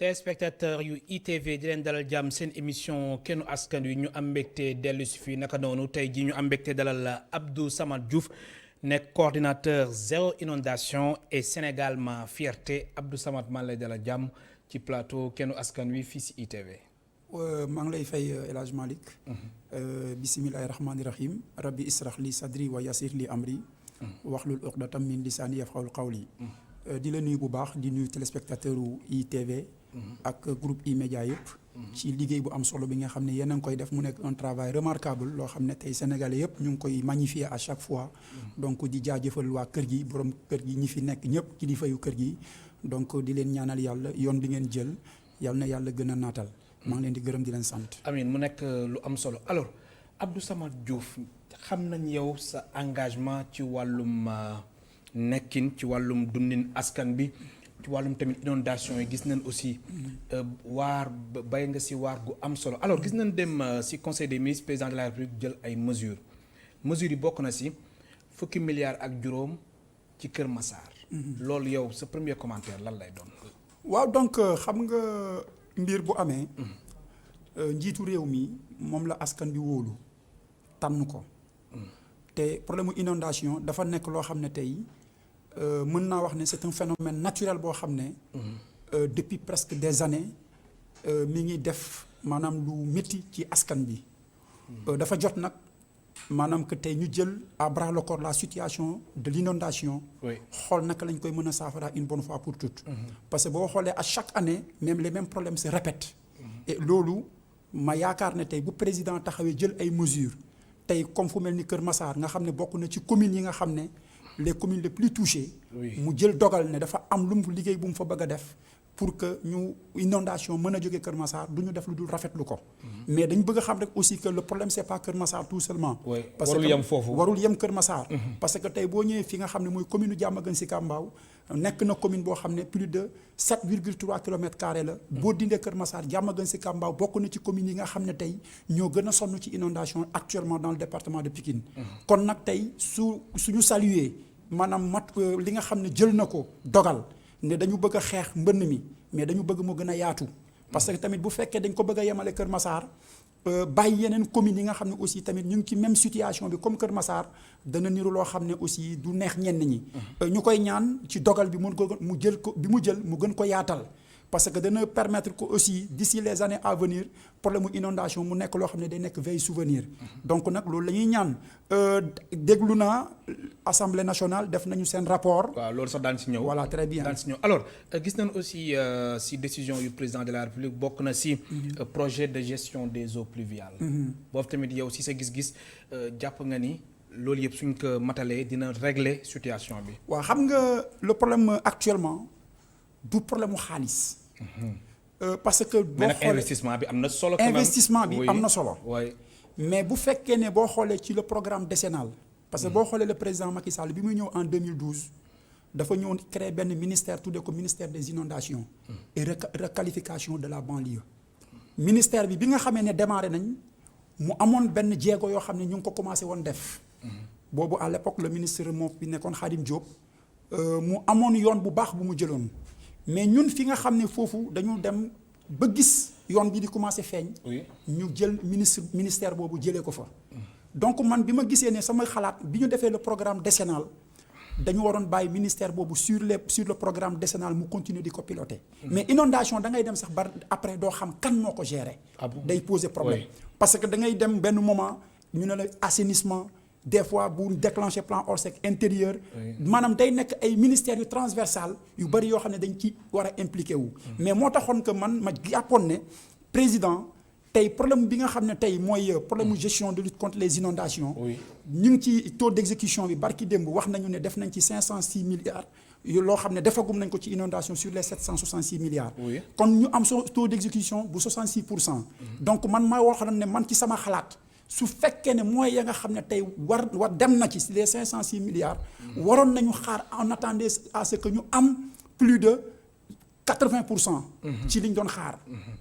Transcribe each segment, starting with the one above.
téléspectateur yu ITV di leen dalal jàmm seen émission kennu askan wi ñu am mbégte dellu si fii naka noonu tey ji ñu am mbégte dalal Abdou Samad Diouf nekk coordinateur zéro inondation et Sénégal ma fierté Abdou Samad maa lay dalal jàmm ci plateau kennu askan wi fii si ITV. maa ngi lay fay El Hadj Malick. bisimilahi rahmaani rahim rabbi israh li sadri wa yasir li amri. waxlul uqdatam min lisaani yafqahul qawli. di la nuyu bu baax di nuyu téléspectateur u ITV. ak groupe E-Media yëpp. ci liggéey bu am solo bi nga xam ne yéen a ngi koy def mu nekk un travail remarquable loo xam ne tey sénégalais yëpp ñu ngi koy magnifier à chaque fois. donc di jaajëfal waa kër gi borom kër gi ñi fi nekk ñëpp kilifa yu kër gi. donc di leen ñaanal yàlla yoon bi ngeen jël yàlla na yàlla gën a naatal. maa ngi leen di gërëm di leen sant. amiin mu nekk lu am solo alors Abdou Samad Diouf xam nañ yow sa engagement ci wàllum nekkin ci wàllum dundin askan bi ci wàllum tamit inondation yi gis nañ aussi bay nga si waar gu am solo alors gis nañ dem si conseil des ministres président de la république jël ay mesures yi bokk na si fukki milliards ak juróom ci Kër Massar. loolu yow sa premier commentaire lan lay doon. waaw donc xam nga. mbir bu amee njiitu réew mi moom la askan bi wóolu tànn ko te problème mu inondation dafa nekk loo xam ne tey mën naa wax ne c'est un phénomène naturel boo xam ne depuis presque des années mi ngi def maanaam lu métti ci askan bi dafa jot nag maanaam que tey ñu jël à bras le corps la situation de l'inondation xool naka lañ koy mën a saafara une bonne fois pour toutes parce que boo xoolee à chaque année même les mêmes problèmes se répètent et loolu ma yaakaar ne tey bu président taxawee jël ay mesures tey comme fu mel ni Kër Massar nga xam ne bokk na ci communes yi nga xam ne les communes les plus touchées mu jël dogal ne dafa am lu mu liggéey bu mu fa bëgg a def pour que ñu inondation mën a jógee Kër Massar du ñu def lu dul rafetlu ko. mais dañ bëgg a xam rek aussi que le problème c'est pas Kër Massar tout seulement. parce que warul yem Kër Massar. parce que tey boo ñëwee fi nga xam ne mooy commune Diamaguène Sicap Mbao nekk na commune boo xam ne plus de 7,3 kilomètres carrés la. boo dindee Kër Massar Diamaguène Sicap Mbao bokk na ci commune yi nga xam ne tey ñoo gën a sonn ci inondation actuellement dans le département de Pikine. kon nag tey suñu saluer maanaam li nga xam ne jël na ko dogal. ne dañu bëgg a xeex mbënn mi mais dañu bëgg mu gën a yaatu parce que tamit bu fekkee dañ ko bëgg a yemale Kër Massar bàyyi yeneen communes yi nga xam ne aussi tamit ñu ngi ci même situation bi comme Kër Massar dana niru loo xam ne aussi du neex ñenn ñi. ñu koy ñaan ci dogal bi mu jël mu gën ko yaatal parce que dana permettre que aussi d'ici les années à venir problème mu inondation mu nekk loo xam ne day nekk veille souvenir donc nag loolu la ñuy ñaan déglu naa Assemblée nationale def nañu seen rapport. waaw loolu sax daan si ñëw. voilà très bien daan si ñëw alors gis nañ aussi si décision yu président de la République bokk na si projet de gestion des eaux pluviales. boobu tamit yow si sa gis-gis jàpp nga ni loolu yëpp suñ ko matalee dina régler situation bi. waaw xam nga le problème actuellement du problème mu xaalis. parce que boo xoolee investissement bi am na solo. investissement bi am na solo. mais bu fekkee ne boo xoolee ci le programme décennal. parce que boo xoolee le président Macky Sall bi muy ñëw en 2012 dafa ñëw créer benn ministère tuddee ko ministère des inondations. et requalification de la banlieue. ministère bi nga xamee ne démarré nañ mu amoon benn jéego yoo xam ne ñu ngi ko commencé woon def. boobu à l'époque le ministre moom bi nekkoon Khadim Diop. mu amoon yoon bu baax bu mu jëloon. mais ñun fi nga xam ne foofu dañu dem ba gis yoon bi di commencer feeñ. ñu jël ministère boobu jëlee ko fa. donc man bi ma gisee ne sama xalaat bi ñu defee le programme décennal dañu waroon bàyyi ministère boobu sur le programme décennal mu continuer di ko piloter. mais inondation da ngay dem sax ba après doo xam kan moo ko gérer. day poser problème. parce que da ngay dem benn moment ñu ne la assainissement. des fois bu déclencher plan Orsec intérieur maanaam day nekk ay ministères yu transversal yu bëri yoo xam ne dañ ci war a impliqué wu mais moo taxoon que man ma jàppoon ne président tey problème bi nga xam ne tey mooy problème gestion de lutte contre les inondations ñu ngi ci taux d'exécution bi barki démb wax nañu ne def nañ ci 506 milliards loo xam ne defagum nañ ko ci inondation sur les 766 milliards kon ñu am taux d'exécution bu 66%. donc man maa waxoon ne man ci sama xalaat su fekkee ne mooy ya nga xam ne tey war dem na ci les 506 milliards. waroon nañu xaar en attendant à ce que ñu am plus de 80%. ci li ñu doon xaar.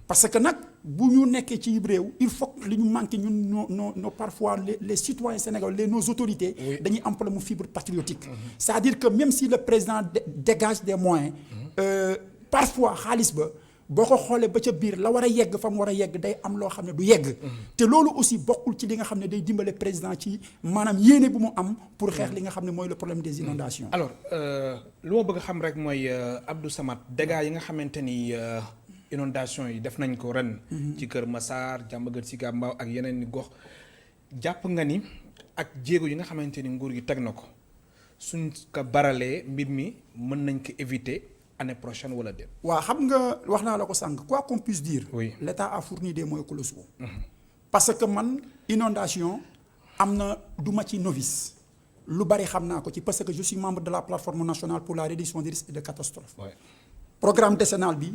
parce que nag bu ñu nekkee ci réew il faut li ñu manqué ñun nos parfois les citoyens sénégalais nos autorités. dañuy am problème mu fibre patriotique. c'est-à-dire que même si le président dégage des moyens. parfois xaalis ba. boo ko xoolee ba ca biir la war a yegg fa mu war a yegg day am loo xam ne du yegg. te loolu aussi bokkul ci li nga xam ne day dimbale président ci maanaam yéene bu mu am pour xeex li nga xam ne mooy le problème des inondations. alors lu ma bëgg a xam rek mooy Abdou Samad dégâts yi nga xamante ni inondation yi def nañ ko ren. ci Kër Massar Diamaguène Sicap Mbao ak yeneen i gox jàpp nga ni ak jéego yi nga xamante ni nguur gi teg na ko suñ ko baralee mbir mi mën nañ ko éviter année prochaine wala déet. waaw xam nga wax naa la ko sànq quoi qu'on puisse dire. oui l'État a fourni des moyens colossaux. parce que man inondation am na du ma ci novice. lu bari xam naa ko ci parce que je suis membre de la plateforme nationale pour la réduction des risques et de catastrophes. Ouais. programme décennal bi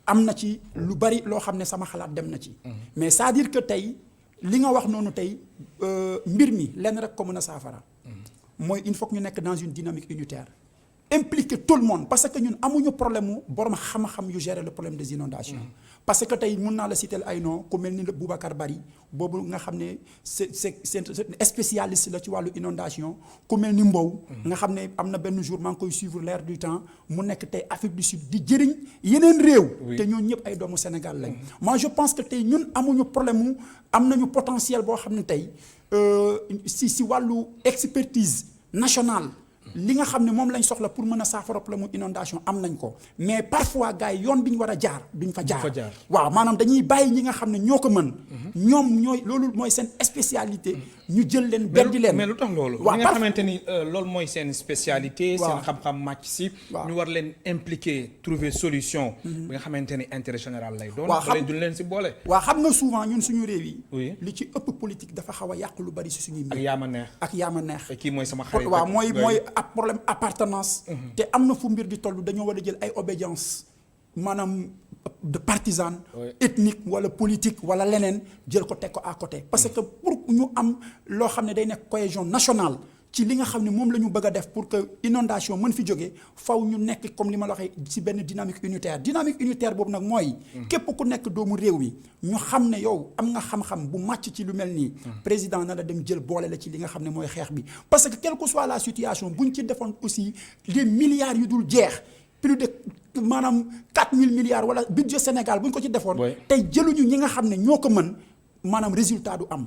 am na ci lu bari loo xam ne sama xalaat dem na ci. mais c'est-à-dire que tey li nga wax noonu tey mbir mi lenn rek ko mën a saafara. mooy il faut que ñu nekk dans une dynamique unitaire. impliquer tout le monde parce que ñun amuñu problème mu borom xam-xam yu gérer le problème des inondations. parce que tey mun naa la citer ay nom ku mel ni Boubacar Bari boobu nga xam ne c'est spécialiste la ci wàllu inondation ku mel ni Mbow. nga xam ne am na benn jour maa ngi koy suivre l'air du temps mu nekk tey Afrique du Sud di jëriñ yeneen réew. te ñooñu ñëpp ay doomu Sénégal lañ. moi je pense que tey ñun amuñu problème mu am nañu potentiel boo xam ne tey si wàllu expertise nationale. li nga xam ne moom lañ soxla pour mën a saafara problème mu inondation am nañ ko mais parfois gars yi yoon bi ñu war a jaar duñ fa jaar. waaw maanaam dañuy bàyyi ñi nga xam ne ñoo ko mën. ñoom ñooy loolu mooy seen spécialité. ñu jël leen beddi leen. mais lu tax loolu. waaw ñi nga xamante ni loolu mooy seen spécialité. waaw seen xam-xam màcc si. ñu war leen impliquer trouver solution. bi nga xamante ni intérêt général lay doon. waaw xam duñ leen si boole. waaw xam nga souvent ñun suñu réew yi. oui li ci ëpp politique dafa xaw a yàq lu bari si suñuy mbir. ak yaama neex. ak yaama neex. kii mooy sama xarit. waaw mooy problème appartenance. te am na fu mbir di toll dañoo war a jël ay obédience maanaam de partisane. ethnique wala politique wala leneen jël ko teg ko à côté. parce que pour ñu am loo xam ne day nekk cohésion nationale ci li nga xam ne moom la ñu bëgg a def pour que inondation mën fi jógee faw ñu nekk comme li ma la waxee ci benn dynamique unitaire boobu nag mooy. képp ku nekk doomu réew mi ñu xam ne yow am nga xam-xam bu màcc ci lu mel nii. président na la dem jël boole la ci li nga xam ne mooy xeex bi. parce que quelle que soit la situation bu ñu ci defoon aussi des milliards yu dul jeex plus de maanaam 4000 milliards wala budget Sénégal bu ñu ko ci defoon. tey jëluñu ñi nga xam ne ñoo ko mën. maanaam résultat du am.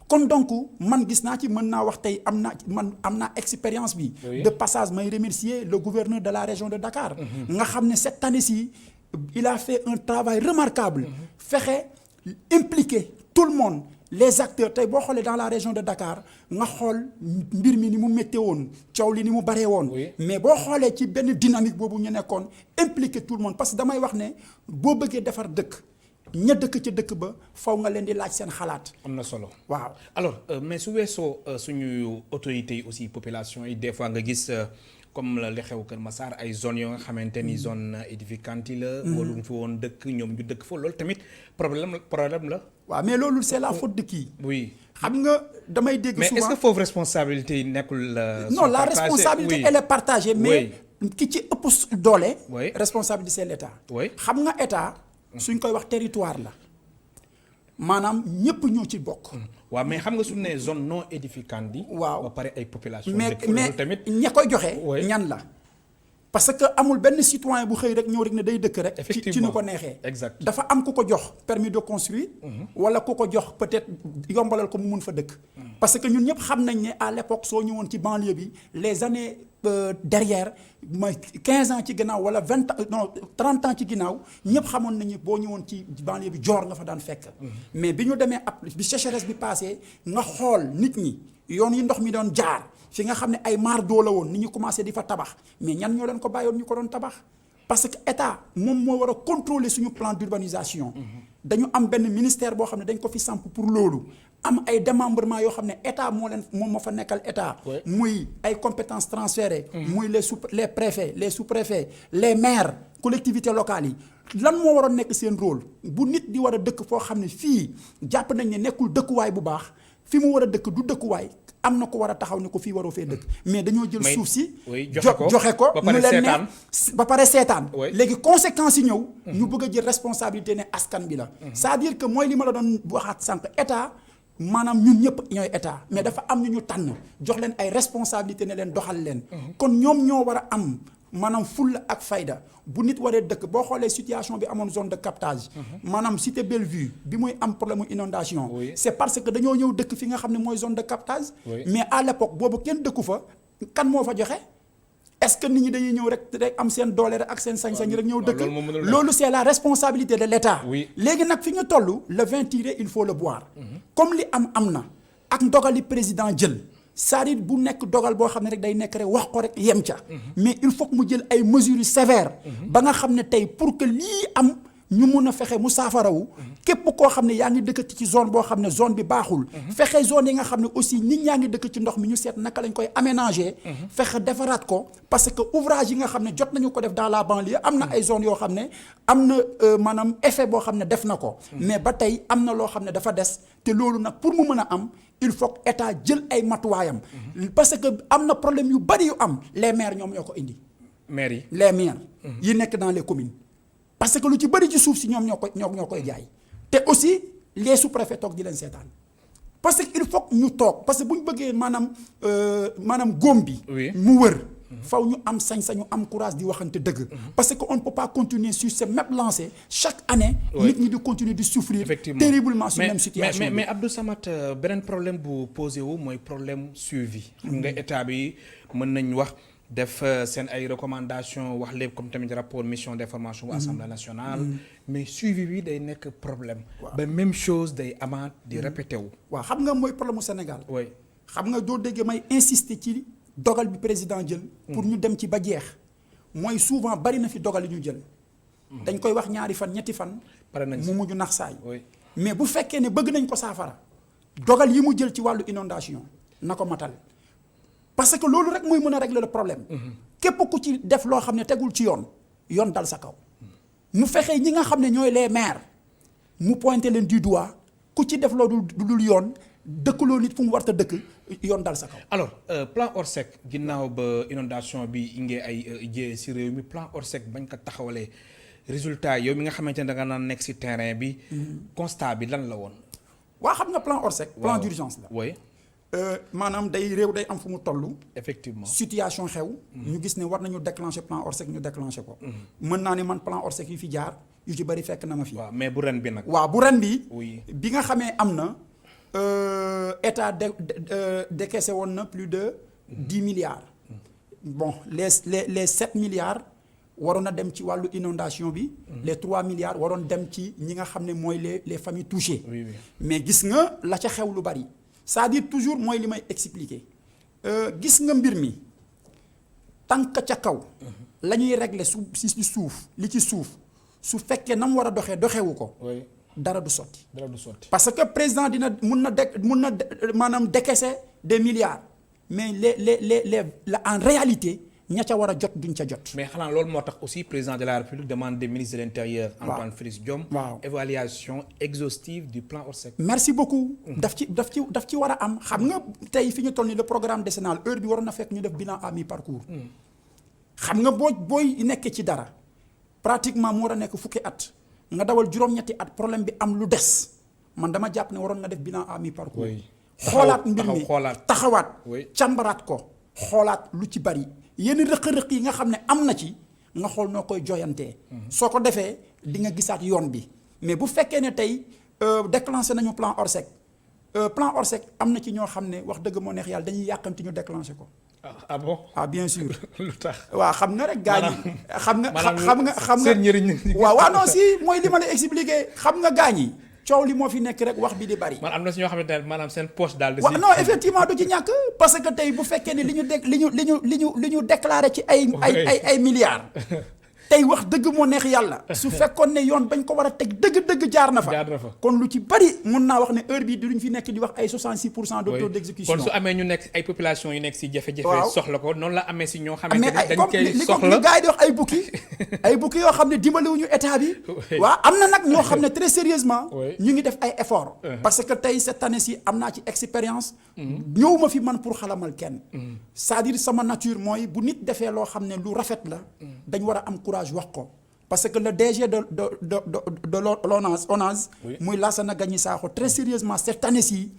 kon donc man gis naa ci mën naa wax tey am naa expérience bi. de passage may remercier le gouverneur de la région de Dakar. nga xam ne cette année-ci il a fait un travail remarquable. fexe impliquer tout le monde les acteurs tey boo xoolee dans la région de Dakar nga xool mbir mi ni mu méttee woon coow li ni mu baree woon. mais boo xoolee ci benn dynamique boobu ñu nekkoon impliquer tout le monde parce que damay wax ne boo bëggee defar dëkk. ña dëkk ca dëkk ba faw nga leen di laaj seen xalaat. am na solo waaw. alors mais su weesoo suñu autorités yi aussi population yi des fois nga gis comme li xew Kër Massar ay zones yoo nga xamante ni zone édificante yi la. waruñ fa woon dëkk ñoom ñu dëkk fa loolu tamit problème la. waaw mais loolu c'est la faute de qui. oui xam nga damay dégg souvent mais est-ce que foofu responsabilité yi nekkul. non la responsabilité elle est partagée. mais ki ci ëpp doole. responsabilité c'est l'État. xam nga État. suñ koy wax territoire la maanaam ñëpp ñoo ci bokk. waaw mais xam nga suñu nee zone non édificante yi. waaw ba pare ay population. mais ña koy joxe. ñan la. parce que amul benn citoyen bu xëy rek ñëw rek ne day dëkk rek. ci nu ko neexee. exact dafa am ku ko jox permis de construire. wala ku ko jox peut-être yombalal ko mu mun fa dëkk. parce que ñun ñëpp xam nañ ne à l'époque soo ñëwoon ci banlieue bi les années derrière mooy 15 ans ci ginnaaw wala 20 ans non 30 ans ci ginnaaw ñëpp xamoon nañu boo ñëwoon ci banlieue bi joor nga fa daan fekk. mais bi ñu demee ab bi sécheresse bi passé nga xool nit ñi yoon yi ndox mi doon jaar fi nga xam ne ay maar doo la woon nit ñi commencé di fa tabax mais ñan ñoo leen ko bàyyoon ñu ko doon tabax. parce que état moom moo war a contrôler suñu plan d'urbanisation. dañu am benn ministère boo xam ne dañ ko fi samp pour loolu. am ay démembrement yoo xam ne état moom moo fa nekkal état. muy ay compétences transférées. muy les préfets les sous-préfets les maires collectivités locales yi. lan moo waroon nekk seen rôle bu nit di war a dëkk foo xam ne fii jàpp nañ ne nekkul dëkkuwaay bu baax fi mu war a dëkk du dëkkuwaay am na ko war a taxaw ne ko fii waroo fee dëkk. mais dañoo jël suuf si. joxe ko ñu leen ne ba pare seetaan. léegi conséquences yi ñëw. ñu bëgg a jël responsabilité ne askan bi la. c'est-à-dire que mooy li ma la doon waxaat sànq état. maanaam ñun ñëpp ñooy état mais dafa am ñu tànn jox leen ay responsabilité ne leen doxal leen. kon ñoom ñoo war a am maanaam fulla ak fayda bu nit waree dëkk boo xoolee situation bi amoon zone de captage maanaam cité Bellevue bi muy am problème mu inondation c'est parce que dañoo ñëw dëkk fi nga xam ne mooy zone de captage mais à l'époque boobu kenn dëkku fa kan moo fa joxe est-ce que nit ñi dañuy ñëw rek am seen doole rek ak seen sañ-sañ rek ñëw dëkk loolu c'est la responsabilité de l'État léegi nag fi ñu toll le vin tiré il faut le boire comme li am na ak ndogali président jël c'est-à-dire bu nekk dogal boo xam ne rek day nekk rek wax ko rek yem ca mais il faut que mu jël ay mesures sévères ba nga xam ne tey pour que lii am ñu mun a fexe mu saafarawu képp koo xam ne yaa ngi dëkk ci zone boo xam ne zone bi baaxul fexe zone yi nga xam ne aussi nit ñaa ngi dëkk ci ndox mi ñu seet naka lañ koy aménager fexe defaraat ko parce que ouvrage yi nga xam ne jot nañu ko def dans la banlieue am na ay zones yoo xam ne am na maanaam effet boo xam ne def na ko mais ba tey am na loo xam ne dafa des te loolu nag pour mu mën a am il faut que état jël ay matuwaayam parce que am na problème yu bari yu am les maires ñoom ñoo ko indi maires yi les maires yi nekk dans les communes parce que lu ci bëri ci suuf si ñoom ñoo koy jaay te aussi les sous-préfets toog di leen seetaan parce que il faut que ñu toog parce que bu ñu bëggee maanaam góom bi mu wër faw ñu am sañ-sañu am courage di waxante dëgg parce que on ne peut pas continuer sur ce même lancé chaque année nit ñi di continuer di souffrir terriblement sur même situation mais Abdou Samad beneen problème bu posé wu mooy problème suivi xam nga état bi mën nañ wax def seen ay recommandations wax lépp comme tamit rapport mission d'information bu Assemblée nationale mais suivi bi day nekk problème ba même chose day amaat di répété wu waaw xam nga mooy problème mu Sénégal oui xam nga doo déggee may insister ci dogal bi président jël pour ñu dem ci ba jeex mooy souvent bari na fi dogal yi ñu jël dañ koy wax ñaari fan ñetti fan mu mujj nax saay mais bu fekkee ne bëgg nañ ko saafara dogal yi mu jël ci wàllu inondation na ko matal parce que loolu rek mooy mën a régler le problème képp ku ci def loo xam ne tegul ci yoon dal sa kaw mu fexe ñi nga xam ne ñooy les maires mu pointer leen du doigt ku ci def loolu du dul yoon dëkkuloo nit fu mu warta dëkk yoon dal sa kaw. alors plan Orsec ginnaaw ba inondation bi ingee ay jiyee ci réew mi plan Orsec bañ ko taxawalee résultat yow mi nga xamante ne da nga naan nekk ci terrain bi constat bi lan la woon. waa xam nga plan Orsec plan d'urgence la. oui. maanaam réew day am fu mu toll. effectivement situation xew. ñu gis ne war nañu déclencher plan Orsec ñu déclencher ko. mën naa ne man plan Orsec yi fi jaar yu ci bari fekk na ma fi. waaw mais bu ren bi nag. waaw bu ren bi. oui bi nga xamee am na état décaissé woon na plus de 10 milliards. bon les 7 milliards waroon na dem ci wàllu inondation bi. les 3 milliards waroon dem ci ñi nga xam ne mooy les familles touchées. oui. mais gis nga la ca xew lu bari. c'est-à-dire toujours mooy li may expliquer gis nga mbir mi tànk ca kaw la ñuy régler si suuf li ci suuf su fekkee na mu war a doxewu ko dara du sotti parce que président mun na maanaam décaisser des milliards mais les en réalité ña ca war a jot duñ ca jot. mais xanaa loolu moo tax aussi président de la République demande des ministres de l'Intérieur. Antoine Félix Diome. waaw évaluation exhaustive du plan Orsec. merci beaucoup. daf ci war a am xam nga tey fi ñu toll nii le programme décennal heure bi waroon na fekk ñu def bilan à mi-parcours. xam nga booy nekkee ci dara pratiquement mu war a nekk fukki at nga dawal juróom-ñetti at problème bi am lu des man dama jàpp ne waroon nga def bilan à mi-parcours. xoolaat mbir mi taxawaat càmbaraat ko xoolaat lu ci bari. yenn rëq-rëq yi nga xam ne am na ci nga xool noo koy joyantee soo ko defee di nga gisaat yoon bi mais bu fekkee ne tey déclenché nañu plan Orsec am na ci ñoo xam ne wax dëgg moo neex yàlla dañuy yàqamti ñu déclenché ko. ah bon ah bien sûr. lu tax waaw xam nga rek gaañ yi xam nga seen njëriñ waaw non si mooy li ma la expliqué xam nga gaañ yi coow li moo fi nekk rek wax bi di bari. man am na si ñoo xamante ne maanaam seen poche daal. waaw non effectivement du ci ñàkk parce que tey bu fekkee ne li ñu déclaré ci ay milliards. tey wax dëgg moo neex yàlla. su fekkoon ne yoon bañ ko war a teg dëgg jaar na fa. kon lu ci bari mun naa wax ne heure bii duñ fi nekk di wax ay 66% de taux d'exécution. kon su amee ñu nekk ay population yu nekk si jafe-jafe. soxla ko noonu la amee si ñoo xamante ne dañ koy soxla li gars yi di wax ay bukki yoo xam ne dimbaliwuñu état bi. waaw am na nag ñoo xam ne très sérieusement ñu ngi def ay efforts. parce que tey cette année ci am naa ci expérience. ñëw ma fi man pour xalamal kenn. c'est-à-dire sama nature mooy bu nit defee loo xam ne lu rafet la. dañ war a am courage wax ko parce que le DG de l'ONAS muy Lassana Gagny Sakho très sérieusement cette année ci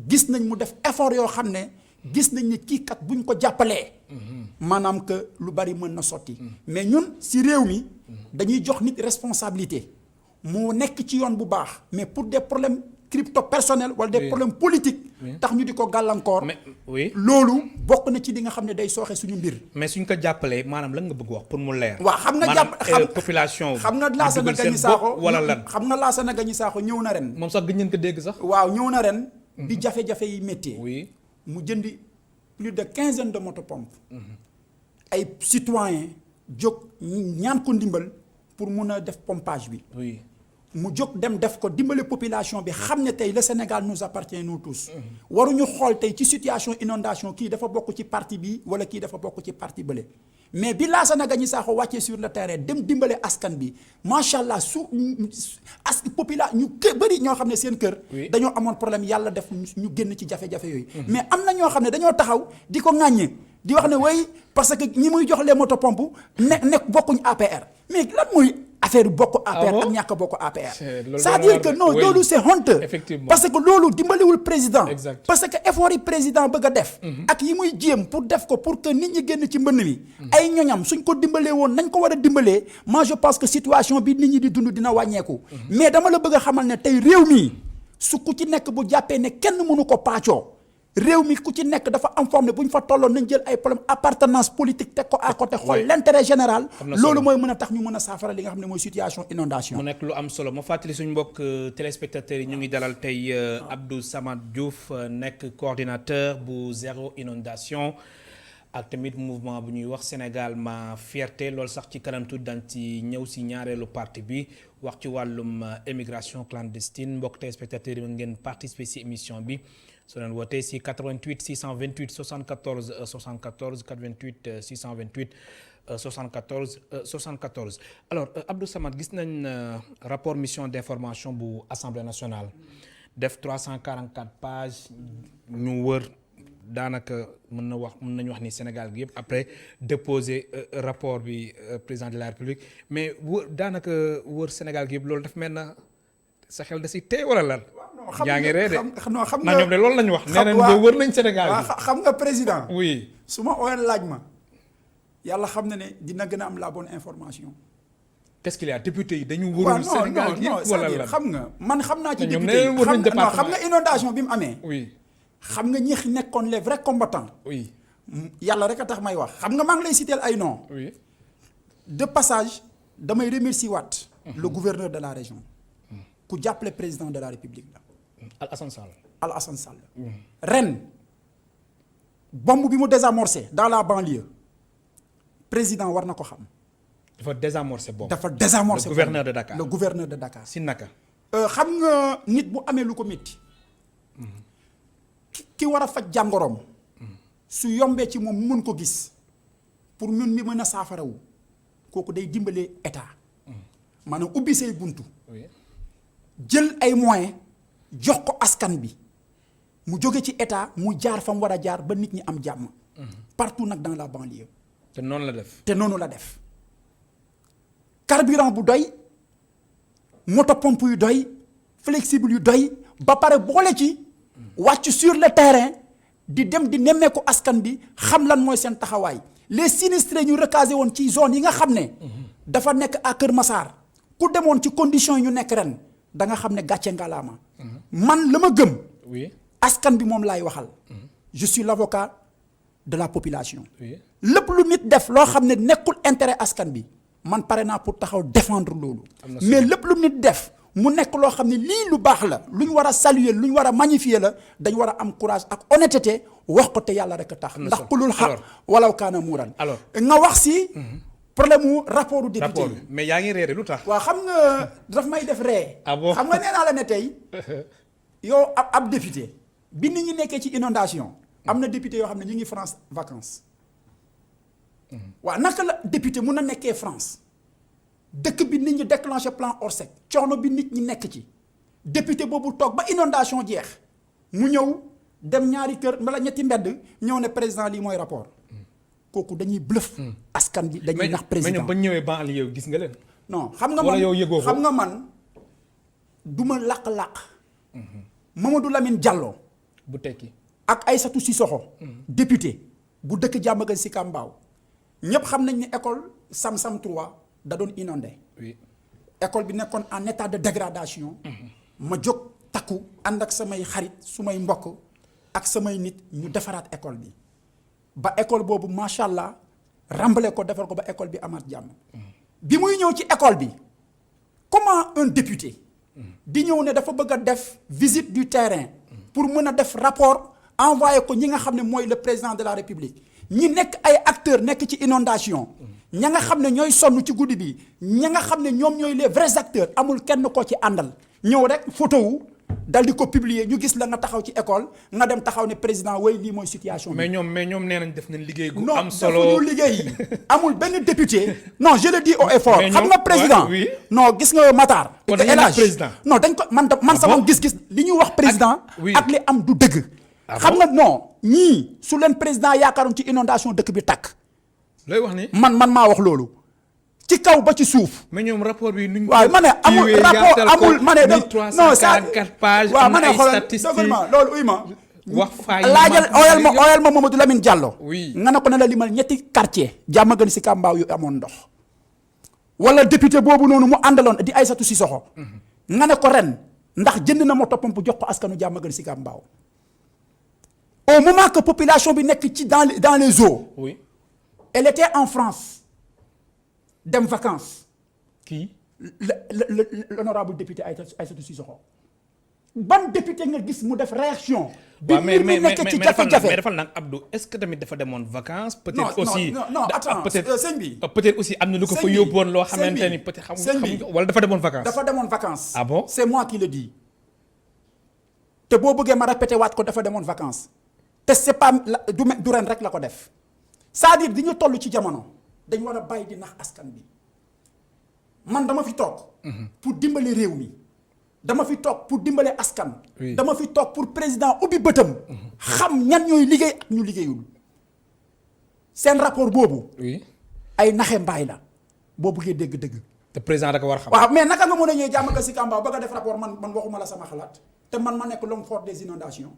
gis nañ mu def effort yoo xam ne gis nañ ne kii kat buñ ko jàppalee maanaam que lu bari mën na sotti mais ñun si réew mi dañuy jox nit responsabilité moo nekk ci yoon bu baax mais pour des problèmes crypto personnels wala des problèmes politiques tax ñu di ko gàllankoor loolu bokk na ci li nga xam ne day sooxe suñu mbir mais suñ ko jàppalee maanaam lan nga bëgg wax pour mu leer waaw xam nga population xam nga Lassana Gagny Sakho wala lan xam nga Lassana Gagny Sakho ñëw na ren moom sax gëj ngeen ko dégg sax waaw ñëw na ren bi jafe-jafe yi métti mu jëndi plus de 15 de motopompes ay citoyens jóg ñaan ko ndimbal pour mun a def pompage bi mu jóg dem def ko dimbale population bi xam ne tey le Sénégal nous appartient nous tous waruñu xool tey ci situation inondation kii dafa bokk ci parti bi wala kii dafa bokk ci parti bële mais bi Lassana Gagny Sakho wàccee sur le terrain dem dimbale askan bi macha allah population ñu bëri ñoo xam ne seen kër dañoo amoon problème yàlla def ñu génn ci jafe-jafe yooyu mais am na ñoo xam ne dañoo taxaw di ko ŋàññe di wax ne way parce que ñi muy jox les motopompes nekk bokkuñ APR mais lan mooy affaire bokk APR ak ñàkk bokk APR c'est-à-dire que non loolu c'est honteux parce que loolu dimbaliwul président parce que effort yi président bëgg a def ak yi muy jéem pour def ko pour que nit ñi génn ci mbënn mi ay ñoñam suñ ko dimbalee woon nañ ko war a dimbalee moi je pense que situation bi nit ñi di dund dina wàññeeku mais dama la bëgg a xamal ne tey réew mi su ku ci nekk bu jàppee ne kenn mënu ko paccoo réew mi ku ci nekk dafa am forme ne bu ñu fa tolloon nañ jël ay problème appartenance politique teg ko à côté xool l'intérêt général loolu mooy mën a tax ñu mën a saafara li nga xam ne mooy situation inondation mu nekk lu am solo ma fàttali suñu mbokk téléspectateurs yi ñu ngi dalal tey Abdou Samad Diouf nekk coordinateur bu zéro inondation ak tamit mouvement bu ñuy wax Sénégal ma fierté loolu sax ci kanam tuuti daan ci ñëw si ñaareelu partie bi wax ci wàllum émigration clandestine mbokk téléspectateurs yi ngeen participer si émission bi soo leen wootee si 88 628 74 74 88 628 74 74 alors Abdou Samad gis nañ rapport mission d'information bu Assemblée nationale def 344 pages ñu wër daanaka mën nañu wax ni Sénégal gi yëpp après déposer rapport bi président de la République mais daanaka wër Sénégal gi yëpp loolu daf mel na sa xel da si tey wala lan. yaa ngi ree de xam nga ñoom de loolu la ñu wax. nee nañ wër nañ Sénégal bi xam nga président. oui su ma ooyee laaj ma yàlla xam na ne dina gën a am la bonne information. qu'est-ce qu'il y a député yi dañu wërul Sénégal gi yëpp wala lan xam nga man xam naa ci député yi xam nga inondation bi mu amee. oui xam nga ñi nekkoon les vrais combattants. oui yàlla rek a tax may wax xam nga maa ngi lay citer ay noms. oui de passage damay remercier waat. le gouverneur de la région. ku jàppale président de la République la. Alassane Sall. ren bombe bi mu désamorcé dans la banlieue président war na ko xam. dafa désamorcé bombe. dafa désamorcé le gouverneur de Dakar le gouverneur de Dakar. si naka. xam nga nit bu amee lu ko métti. ki war a faj jàngoroom. su yombee ci moom mu mën ko gis pour ñun mi mën a saafarawu kooku day dimbalee état. maanaam ubbi say buntu. jël ay moyens jox ko askan bi mu jóge ci état mu jaar fa mu war a jaar ba nit ñi am jàmm. partout nag dans la banlieue. te noonu la def. carburant bu doy motopompe yu doy flexible yu doy ba pare boole ci wàcc sur le terrain di dem di nemmeeku askan bi xam lan mooy seen taxawaay les sinistrés ñu recasé woon ci zone yi nga xam ne. dafa nekk à Kër Massar ku demoon ci conditions yi ñu nekk ren. da nga xam ne gàcce ngalaama. man la ma gëm. askan bi moom laay waxal. je suis l'avocat de la population. lépp lu nit def loo xam ne nekkul intérêt askan bi man pare naa pour taxaw défendre loolu. mais lépp lu nit def mu nekk loo xam ne lii lu baax la lu ñu war a saluer lu ñu war a magnifier la dañ war a am courage ak honnêteté wax ko te yàlla rek a tax. ndax kulul xaq walaw kaana muuran. alors nga wax si. problème mu rapport du député rapport bi mais yaa ngi reere lu tax. waaw xam nga daf may def ree. xam nga nee naa la ne tey yow ab député bi nit ñi nekkee ci inondation am na député yoo xam ne ñu ngi France vacances waaw naka la député mun na nekkee France dëkk bi nit ñi déclenché plan Orsec coono bi nit ñi nekk ci député boobu toog ba inondation jeex mu ñëw dem ñaari kër mbala ñetti mbedd ñëw ne président lii mooy rapport. kooku dañuy bluff. askan bi dañuy nax président mais ñoom ba ñëwee banlieue yow gis nga leen. non xam nga man xam nga man du ma làq-làq. Mamadou Lamine Diallo. bu tekki. ak Aïssatou Sissoko député bu dëkk Diamaguène Sicap Mbao ñëpp xam nañ ne école Sam-Sam 3 da doon inondé. oui école bi nekkoon en état de dégradation. ma jóg takku ànd ak samay xarit su may mbokk ak samay nit ñu defaraat école bi ba école boobu macha allah rambale ko defar ko ba école bi amaat jàmm. bi muy ñëw ci école bi comment un député. di ñëw ne dafa bëgg a def visite du terrain. pour mën a def rapport envoyé ko ñi nga xam ne mooy le président de la république ñi nekk ay acteurs nekk ci inondation ña nga xam ne ñooy sonn ci guddi bi ña nga xam ne ñoom ñooy les vrais acteurs amul kenn koo ci àndal ñëw rek photo wu dal di ko publier ñu gis la nga taxaw ci école nga dem taxaw ne président way lii mooy situation bi. mais ñoom nee nañ def nañ liggéey gu non am solo defuñu liggéey amul benn député non je le dis haut et fort mais xam nga président oui. non gis nga Matar kon El dañuy Hadj président. non dañ ko man sama gis-gis li ñu wax président oui. ak li am du dëgg Ah xam bon? nga non ñii su leen président yaakaaroon ci inondation dëkk bi tàkk looy wax ni man maa wax loolu ci kaw ba ci suuf mais ñoom rapport bi nuñ waaw ma ne amul rapport amul ma ne non ça 1344 pages waaw am ma na ne ay xoolal statistiques dëggal ma loolu uy ma wax faay laajal oyal ma Mamadou Lamine Diallo Oui. nga ne ko ne la limal ñetti quartier Diamaguène Sicap Mbao yu amoon ndox wala député boobu noonu mu àndaloon di Aïssatou Sissoko nga ne ko ren ndax jënd na moto pompe jox ko askanu Diamaguène Sicap Mbao au moment que population bi nekk ci dans les eaux oui elle était en France dem vacances kii l'honorable député Aïssatou Sissoko ban député nga gis mu def réaction bi waaw mbir mi nekk ci jafe-jafe mais defal nag Abdou est-ce que tamit dafa demoon vacances peut-être aussi non attends sëñ bi peut-être aussi am na lu ko fa yóbboon loo xamante ni peut-être xam wala dafa demoon vacances dafa demoon vacances ah bon c'est moi qui le dis te boo bëggee ma répété waat ko dafa demoon vacances te c'est pas du ren rek la ko def c'est-à-dire di ñu toll ci jamono dañ war a bàyyi di nax askan bi man dama fi toog pour dimbali réew mi dama fi toog pour dimbale askan dama fi toog pour président ubbi bëtam xam ñan ñooy liggéey ak ñu liggéeyul seen rapport boobu oui ay naxe mbaay la boo bëggee dégg-dëgg te président da ko war a xam waaw mais naka nga mën a ñëwee Diamaguène Sicap Mbao bëgg a def rapport man waxuma la sama xalaat te man ma nekk l'homme fort des inondations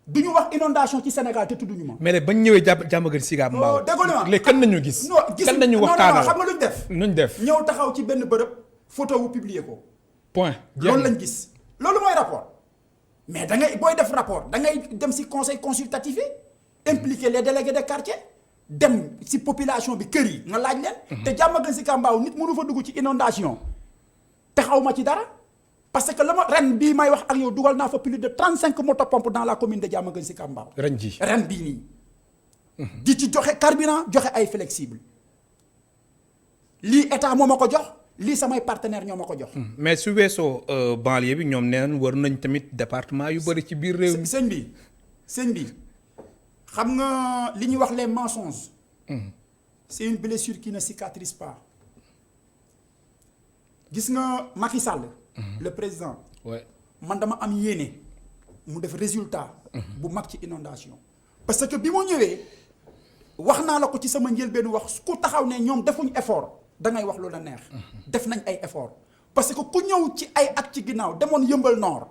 du ñu wax inondation ci Sénégal te tudduñu ma. mais léegi bañ ñëwee Diamaguène Sicap Mbao déggoo ma léegi kan nañu gis non gis kan nañu non waxtaanal xam nga luñ def nuñ def ñëw taxaw ci benn bërëb photo wu publier ko point loolu lañ gis loolu mooy rapport mais da ngay booy def rapport da ngay dem si conseil consultatif yi impliquer les délégués de quartier dem si population bi kër yi nga laaj leen te Diamaguène Sicap Mbao nit mënu fa dugg ci inondation te xaw ma ci dara parce que la ma ren bii may wax ak yow dugal naa fa plus de 35 motopompes dans la commune de Diamaguène Sicap Mbao ren ji ren bii nii di ci joxe carburant joxe ay flexible lii état moo ma ko jox lii samay partenaire ñoo ma ko jox mais su weesoo banlieue bi ñoom neen war nañ tamit département yu bëri ci biir réew mi sëñ bi xam nga li ñuy wax les mensonges c'est une blessure qui ne cicatrise pas gis nga Macky Sall le président ouais man dama am yéene mu def résultat bu mag ci inondation parce que bi mu ñëwee wax naa la ko ci sama njëlbéenu wax ku taxaw ne ñoom defuñ effort da ngay wax lu la neex def nañ ay effort parce que ku ñëw ci ay at ci ginnaaw demoon Yëmbal Nord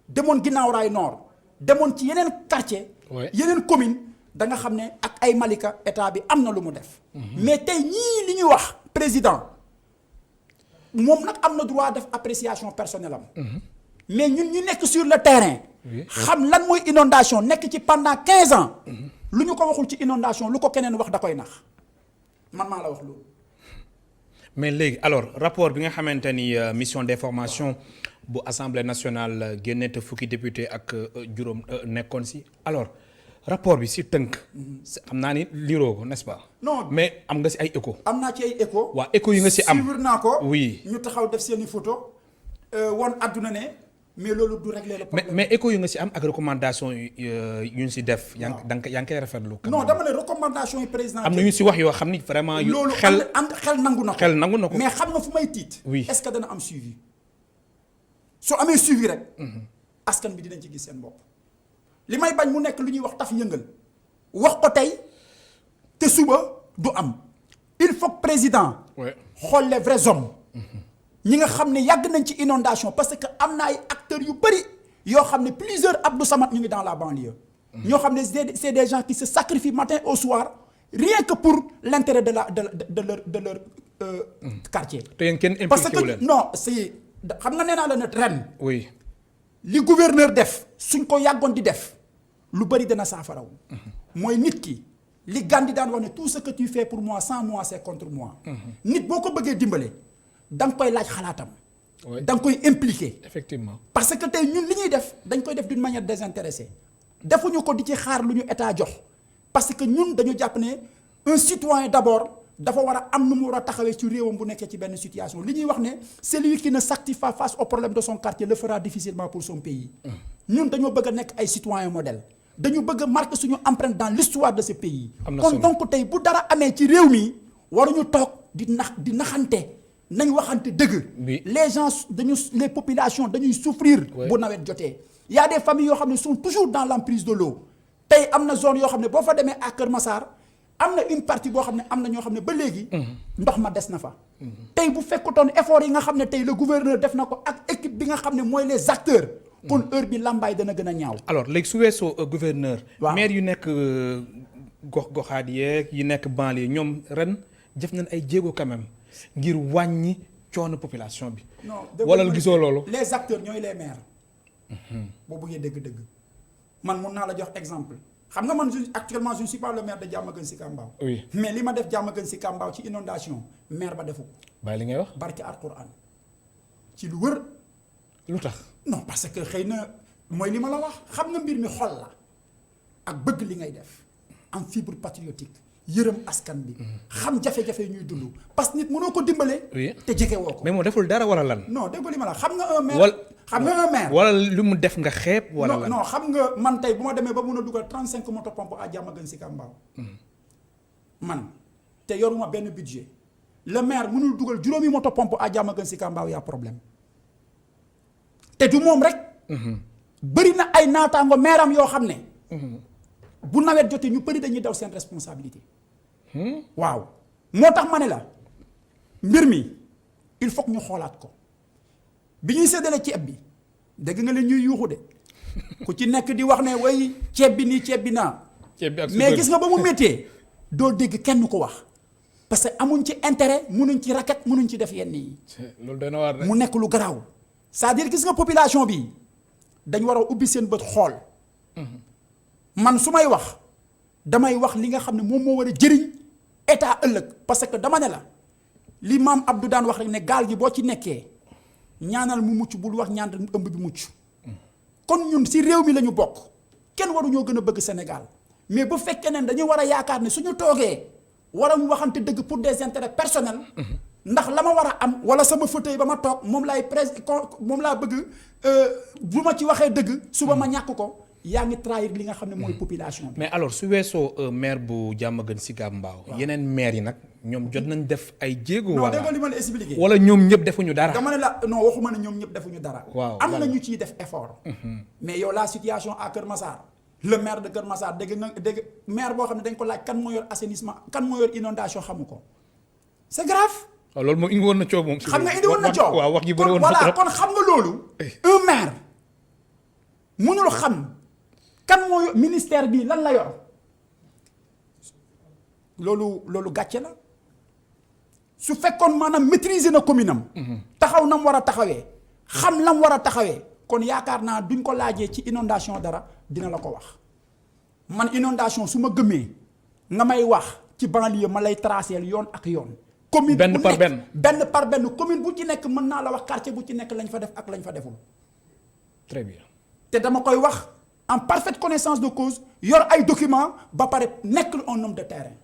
demoon Ginnaaw Raay Nord demoon ci yeneen quartier yeneen commune da nga xam ne ak ay Malika état bi am na lu mu def mais tey ñii li ñuy wax président moom nag am na droit def appréciation personnelle am mais ñun ñu nekk sur le terrain xam lan mooy inondation nekk ci pendant 15 ans lu ñu ko waxul ci inondation lu ko keneen wax da koy nax man maa la wax loolu mais léegi alors rapport bi nga xamante ni mission d'information bu assemblée nationale génne te fukki député ak juróom nekkoon si alors rapport bi si tënk xam naa ni liroo ko n'est-ce pas non mais am nga si ay écho am naa ci ay écho waa écho yi nga si am suivre naa ko oui ñu taxaw def seeni photo woon àdduna ne mais loolu du régler le problème mais écho yi nga si am ak recommandation yu ñu si def yaa ngi koy rafetlu non dama ne recommandation yi président am na ñu si wax yoo xam ni vraiment yu loolu xel nangu na ko xel nangu na ko mais xam nga fu may tiit oui est-ce que dana am suivi su amee suivi rek askan bi dinañ ci gis seen bopp li may bañ mu nekk lu ñuy wax taf yëngal wax ko tey te suba du am il faut que président xool les vrais hommes ñi nga xam ne yàgg nañ ci inondation parce que am na ay acteurs yu bëri yoo xam ne plusieurs Abdou Samad ñu ngi dans la banlieue. ñoo xam ne c'est des gens qui se sacrifient matin au soir rien que pour l'intérêt de leur quartier. te yéen kenn parce impliqué wu que leen. non c'est xam nga nee naa la ne ren. oui. li gouverneur def suñ ko yàggoon di def lu bëri dana saafaraw. mooy nit ki li Gandhi daan wax ne tout ce que tu fais pour moi sans moi c'est contre moi. nit boo ko bëggee dimbale da nga koy laaj xalaatam. oui da nga koy impliqué. effectivement. parce que tey ñun li ñuy def dañ koy def d'une manière désintéressée defuñu ko di ci xaar lu ñu état jox parce que ñun dañu jàpp ne un citoyen d'abord dafa war a am nu mu war a taxawee ci réewam bu nekkee ci benn situation li ñuy wax ne celui qui ne s'active pas face au problème de son quartier le fera difficilement pour son pays. ñun dañoo bëgg a nekk ay citoyens modèles dañu bëgg a marquer suñu empreinte dans l'histoire de ce pays. kon donc tey bu dara amee ci réew mi waruñu toog di naxante. nañ waxante dëgg. les gens les populations dañuy souffrir. bu nawet jotee. y a des familles yoo xam ne sont toujours dans l'emprise de l'eau tey am na zone yoo xam ne boo fa demee à Kër Massar am na une partie boo xam ne am na ñoo xam ne ba léegi. ndox ma des na fa. tey bu fekkutoon effort yi nga xam ne tey le gouverneur def na ko ak équipe bi nga xam ne mooy les acteurs. kon heure bi lambaay dana gën a ñaaw. alors léegi su weesoo gouverneur. waaw maire yu nekk gox-goxaat yeeg yu nekk banlieue ñoom ren jëf nañ ay jéego quand même. ngir wàññi coono population bi. non wala gisoo loolu. les acteurs ñooy les maires. boo bëggee dëgg-dëgg. man mun naa la jox exemple. xam nga man actuellement je ne suis pas le maire de Diamaguène Sicap Mbao. oui mais li ma def Diamaguène Sicap Mbao ci inondation maire ba defu ko. bàyyi li ngay wax. barke Alquran ci lu wër. lu tax. non parce que xëy na mooy li ma la wax xam nga mbir mi xol la ak bëgg li ngay def am fibre patriotique. yërëm askan bi. xam jafe-jafe yi ñuy dund. parce que nit mënoo ko dimbale. oui te jege woo ko. mais moo deful dara wala lan. non dégg li ma la xam nga un maire. xam nga un maire. wala lu mu def nga xeeb. wala lan non xam nga man tey bu ma demee ba mun a dugal 35 motopompes à Diamaguène Sicap Mbao. man te yoruma benn budget. le maire mënul dugal juróomi motopompes à Diamaguène Sicap Mbao y a problème. te du moom rek. bëri na ay naataango maire am yoo xam ne. bu nawet jotee ñu bëri dañuy daw seen responsabilité. waaw moo tax ma ne la mbir mi il faut que ñu xoolaat ko bi ñuy séddale ceeb bi dégg nga leen ñuy yuuxu de ku ci nekk di wax ne way ceeb bi nii ceeb bi naa. mais gis nga ba mu méttee doo dégg kenn ko wax parce que amuñ ci intérêt munuñ ci racket munuñ ci def yenn yi. loolu dana war mu nekk lu garaaw c'est-à-dire gis nga population bi dañ war a ubbi seen bët xool. man su may wax damay wax li nga xam ne moom moo war a jëriñ état ëllëg parce que dama ne la li maam Abdou daan wax rek ne gaal gi boo ci nekkee ñaanal mu mucc bul wax ñaanal mu ëmb bi mucc kon ñun si réew mi la ñu bokk kenn waruñoo gën a bëgg Sénégal mais bu fekkee ne dañu war a yaakaar ne suñu toogee waruñu waxante dëgg pour des intérêts personnels. ndax la ma war a am wala sama fauteuil ba ma toog moom laay moom laa bëgg bu ma ci waxee dëgg suba ma ñàkk ko. yaa ngi trahir li nga xam ne mooy population bi. mais alors su weesoo maire bu Diamaguène Sicap Mbao. yeneen maire yi nag ñoom jot nañ def ay jéego. non dégg nga li ma la expliqué. wala ñoom ñëpp defuñu dara. dama ne la non waxuma ne ñoom ñëpp defuñu dara. waaw am na ñu ciy def effort. mais yow la situation à Kër Massar. le maire de Kër Massar dégg maire boo xam ne dañ ko laaj kan moo yor assainissement kan moo yor inondation xamu ko. c'est grave. waaw loolu moom indi woon na coow moom. xam nga indi woon na coow waaw wax ji bëri woon na voilà kon xam nga loolu. un maire mënul xam. kan moo yor ministère bi lan la yor loolu gàcce la su fekkoon maanaam maîtriser na commune am. taxaw na mu war a taxawee xam la mu war a taxawee kon yaakaar naa duñ ko laajee ci inondation dara dina la ko wax man inondation su ma gëmee nga may wax ci banlieue ma lay tracer yoon ak yoon. commune benn par benn benn par benn commune bu ci nekk mën naa la wax quartier bu ci nekk lañ fa def ak lañ fa deful. très bien. te dama koy wax. en parfaite connaissance de cause yor ay documents ba pare nekk un homme de terrain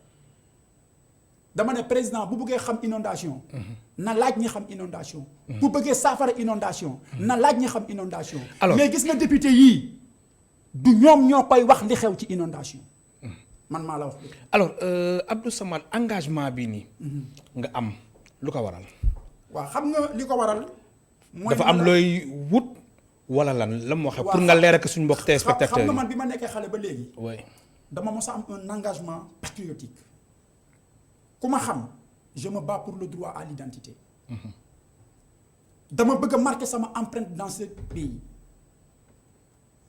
dama ne président bu bëggee xam inondation na laaj ñi xam inondation bu bëggee saafara inondation na laaj ñi xam inondation mais gis nga député yii du ñoom ñoo koy wax li xew ci inondation man maa la wax alors Abdou Samad engagement bi nii nga am lu ko waral waaw xam nga li ko waral mooy dafa am looy wut wala lan la mu waxee pour nga leer ak suñu mbokk téléspectateurs yi xam nga man bi ma nekkee xale ba léegi. oui dama mos a am un engagement patriotique ku ma xam je me bats pour le droit à l'identité. dama bëgg a marquer sama empreinte dans ce pays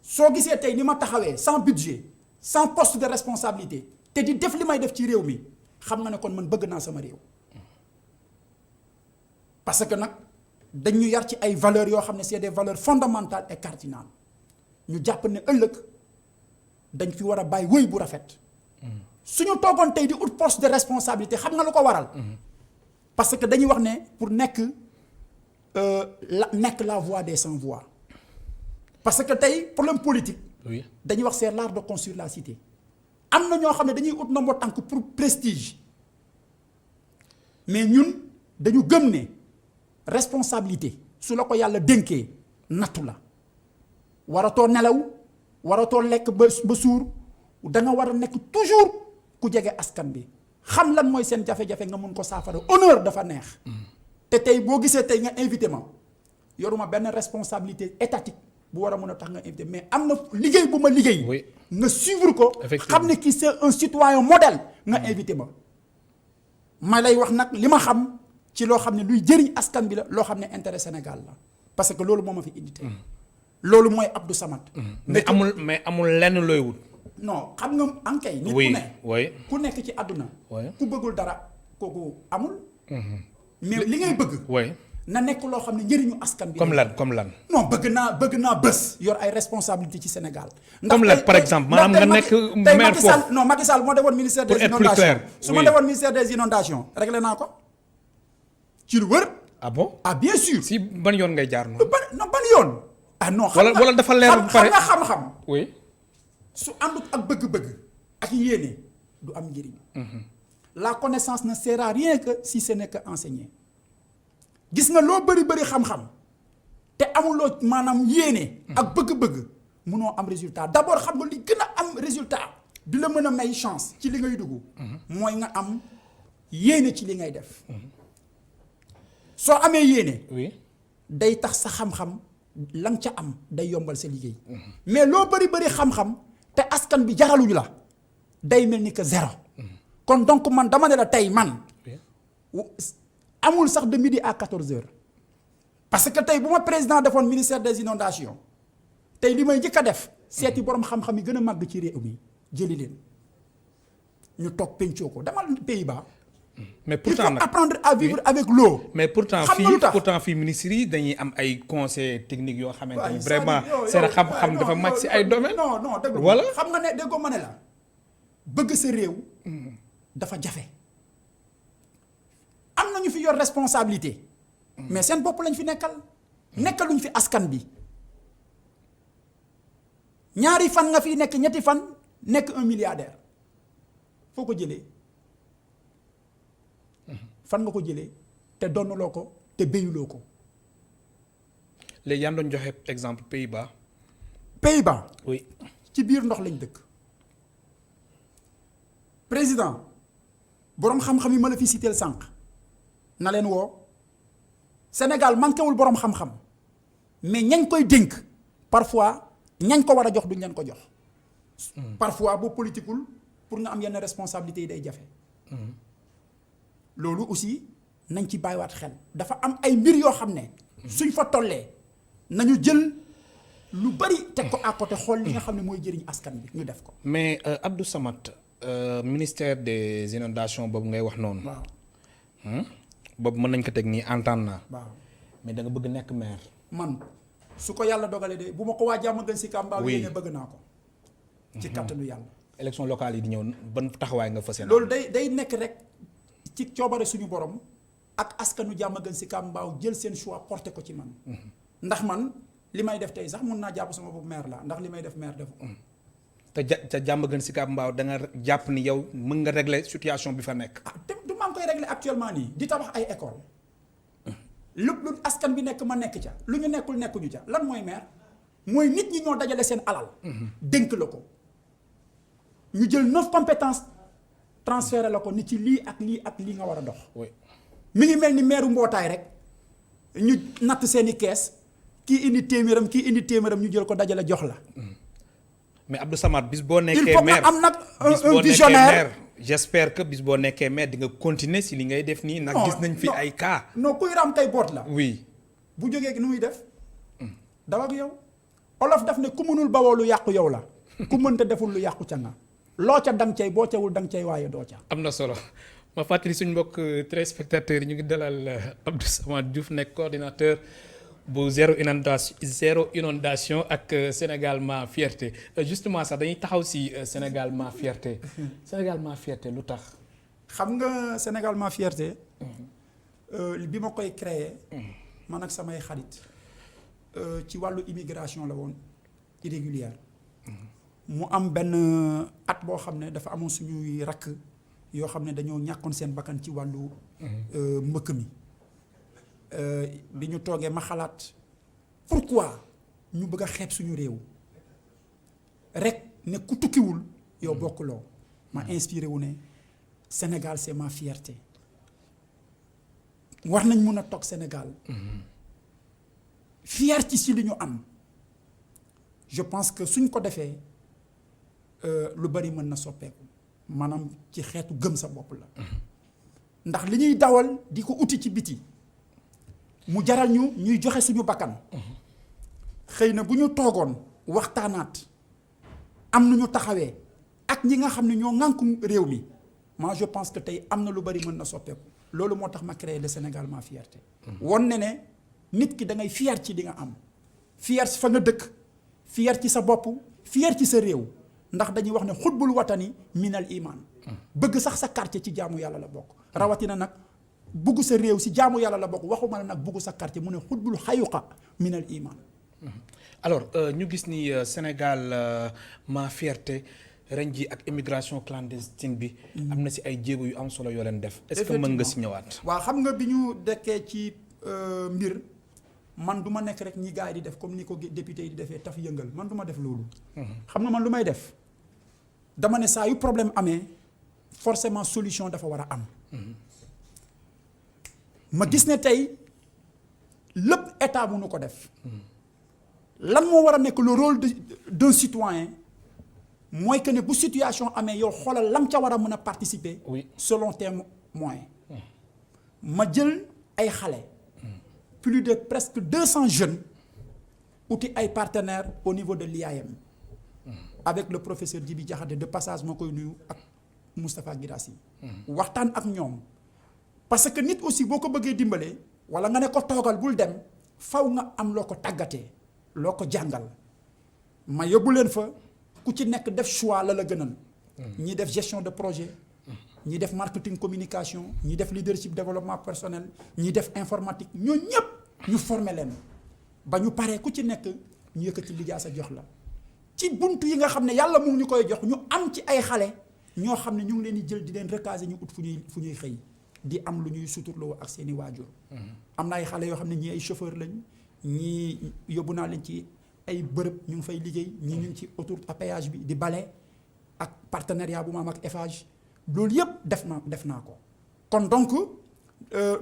soo gisee tey ni ma taxawee sans budget sans poste de responsabilité te di def li may def ci réew mi xam nga ne kon man bëgg naa sama réew parce que nag dañu yar ci ay valeurs yoo xam ne c'est des valeurs fondamentales et cardinales ñu jàpp ne ëllëg dañ fi war a bàyyi wëy bu rafet suñu toogoon tey di ut poste de responsabilité xam nga lu ko waral parce que dañuy wax ne pour nekk la voix des sans voix parce que tey problème politique oui dañuy wax c'est l'art de construire la cité am na ñoo xam ne dañuy ut ndombo tànk pour prestige mais ñun dañu gëm ne responsabilité su la ko yàlla dénkee nattu la waratoo nelaw waratoo lekk ba suur da nga war a nekk toujours ku jege askan bi xam lan mooy seen jafe-jafe nga mun ko saafara honneur dafa neex te tey boo gisee tey nga invité ma yoruma benn responsabilité étatique bu war a mën a tax nga invité mais am na liggéey bu ma liggéey oui nga suivre ko effectivement xam ne kii c'est un citoyen modèle nga invité ma lay wax nag li ma xam ci loo xam ne luy jëriñ askan bi la loo xam ne intérêt Sénégal la parce que loolu moo ma fi indi tey loolu mooy Abdou Samad mais amul lenn looy wut non xam nga ankay nit oui ku ne oui ku nekk ci àdduna oui ku bëggul dara kooku amul mais li ngay bëgg oui na nekk loo xam ne njëriñu askan bi comme lan non bëgg naa bés yor ay responsabilité ci Sénégal comme lan par exemple maanaam nga nekk maire foofu non Macky Sall moo defoon ministère des pour être plus inondations clair su ma defoon ministère des inondations réglé naa ko ci lu wër ah bon ah bien sûr si ban yoon ngay jaar noonu ban yoon ah non wala dafa leer ba pare xam nga xam-xam oui su àndut ak bëgg-bëgg ak yéene du am njëriñ la connaissance ne sert à rien que si ce n'est que enseigner gis nga loo bëri xam-xam te amuloo maanaam yéene ak bëgg-bëgg munoo am résultat d'abord xam nga li gën a am résultat di la mën a may chance ci li ngay dugg mooy nga am yéene ci li ngay def soo amee yéene oui day tax sa xam-xam la nga ca am day yombal sa liggéey mais loo bëri xam-xam te askan bi jaraluñu la day mel ni que zéro kon donc man dama ne la tey man amul sax de midi à 14h parce que tey bu ma président defoon ministère des inondations tey li may njëkk a def seeti borom xam-xam yi gën a màgg ci réew mi jëli leen ñu toog pencoo ko demal Pays-Bas. mais il pourtant faut apprendre à vivre avec l'eau. mais pourtant xam nga lu tax fii ministres yi dañuy am ay conseils techniques yoo xamante ni waaye vraiment yow seen xam-xam dafa màcc si ay domaines. non dégg Voilà. xam nga ne déggoo ma ne la bëgg sa réew dafa jafe am na ñu fi yor responsabilité mais seen bopp lañ fi nekkaluñ fi askan bi ñaari fan nga fi nekk ñetti fan nekk un milliardaire foo ko jëlee fan nga ko jëlee te donnuloo ko te béyuloo ko. léegi yaa ngi doon joxe exemple Pays-Bas. Pays-Bas oui ci biir ndox lañ dëkk président boroom xam-xam yi ma la fi citeel sànq na leen woo Sénégal manquéwul boroom xam-xam mais ñañ koy dénk parfois ñañ ko war a jox duñ leen ko jox. parfois boo politiqueul pour nga am yenn responsabilités yi day jafe. loolu aussi nañ ci bàyyiwaat xel dafa am ay mbir yoo xam ne. suñ fa tollee nañu jël lu bari teg ko à côté xool li nga xam ne mooy jëriñ askan bi ñu def ko. mais Abdou Samad ministère des inondations boobu ngay wax noonu. waaw. boobu mën nañ ko teg nii entendre naa. waaw mais da nga bëgg nekk maire. man su ko yàlla dogalee de bu ma ko waa jàmm gën si Kambaaw Oui. yéene bëgg naa ko. ci kattanu yàlla. élection locale yi di ñëw ban taxawaay nga fas yéene. loolu day nekk rek ci coobare suñu borom ak askanu jàmm gën si Kambaaw jël seen choix porté ko ci man. ndax man li may def tey sax mun naa jàpp sama bopp maire la ndax li may def maire defu ko. te jàmm gën si Kambaaw da nga jàpp ni yow mën nga régler situation bi fa nekk. ah te du maa ngi koy régler actuellement nii di tabax ay école lépp lu askan bi nekk ma nekk ca lu ñu nekkul nekkuñu ca lan mooy maire mooy nit ñi ñoo dajale seen alal. dénk la ko ñu jël 9 compétences transféré la ko ni ci lii ak lii ak lii nga war a dox. oui mi ngi mel ni meeru mbootaay rek ñu natt seeni kees kii indi téeméeram ñu jël ko dajale jox la. mais Abdou Samad bis boo il nekkee faut maire nga am nag bis boo un nekkee visionnaire. maire j'espère que bis boo nekkee maire di nga continuer si li ngay def nii. nag Non, gis nañ fi non. ay cas. non kuy raam kay boot la. oui bu jógee nu muy def daw ak yow olof daf ne ku mënul bawoo lu yàqu yow la ku mënta deful lu yàqu ca nga loo ca dang cay boo cawul dang cay waaye doo ca. am na solo ma fàttali suñ mbokk téléspectateurs yi ñu ngi dalal Abdou Samad Diouf nekk coordinateur bu zéro inondation ak Sénégal ma fierté justement sax dañuy taxaw si Sénégal ma fierté Sénégal ma fierté lu tax. xam nga Sénégal ma fierté bi ma koy créer man ak samay xarit ci wàllu immigration la woon irrégulière mu am benn at boo xam ne dafa amoon suñuy rakk yoo xam ne dañoo ñàkkoon seen bakkan ci wàllu mbëkk mi bi ñu toogee ma xalaat pourquoi ñu bëgg a xeeb suñu réew rek ne ku tukkiwul yow bokkuloo ma inspiré wu ne Sénégal c'est ma fierté war nañ mun a toog Sénégal fier ci si li ñu am je pense que suñ ko defee lu bari mën na soppeeku maanaam ci xeetu gëm sa bopp la ndax li ñuy dawal di ko uti ci biti mu jaral ñu ñuy joxe suñu bakkan xëy na bu ñu toogoon waxtaanaat am nu ñu taxawee ak ñi nga xam ne ñoo ŋànku réew mi moi je pense que tey am na lu bari mën na soppeeku loolu moo tax ma créé le Sénégal ma fierté won ne nit ki da ngay fier ci li nga am fier fa nga dëkk fier ci sa bopp fier ci sa réew ndax dañuy wax ne xutbul watani minal iman bëgg sax sa quartier ci jaamu yàlla la bokk rawatina nag bugg sa réew si jaamu yàlla la bokk waxuma la nag bugg sa quartier mu ne xutbul xayuqa minal iman. alors ñu gis ni Sénégal ma fierté ren ji ak immigration clandestine bi am na si ay jéego yu am solo yoo leen def est-ce que mën nga si ñëwaat. waaw xam nga bi ñu dekkee ci mbir man du ma nekk rek ñi gars yi di def comme ni ko député yi di defee taf yëngal man du ma def loolu. xam nga man lu may def dama ne saa yu problème amee forcément solution dafa war a am. ma gis ne tey lépp état mënu ko def. lan moo war a nekk le rôle d'un citoyen mooy que ne bu situation amee yow xoolal lam ca war a mën a participer. oui selon tes moyens. ma jël ay xale. plus de presque 200 jeunes uti ay partenaires au niveau de l'IAM. avec le professeur Djibi Diakhaté de passage moo koy nuyu ak Moustapha Guirassy. waxtaan ak ñoom. parce que nit aussi boo ko bëggee dimbalee wala nga ne ko toogal bul dem faw nga am loo ko tàggatee loo ko jàngal ma yóbbu leen fa ku ci nekk def choix la la gënal. ñi def gestion de projet. ñi def marketing communication ñi def leadership développement personnel ñi def informatique ñoo ñëpp ñu former leen ba ñu paree ku ci nekk ñu yëkkati lijaasa jox la ci buntu yi nga xam ne yàlla mu ngi ñu koy jox ñu am ci ay xale ñoo xam ne ñu ngi leen di jël di leen recaser ñu ut fu ñuy xëy di am lu ñuy suturloo ak seeni waajur. am na ay xale yoo xam ne ñii ay chauffeur lañ ñii yóbbu naa leen ci ay bërëb ñu ngi fay liggéey ñii ñu ngi ci autoroute à péage bi di bale ak partenariat bu ma am ak Eiffage loolu yëpp def naa ko kon donc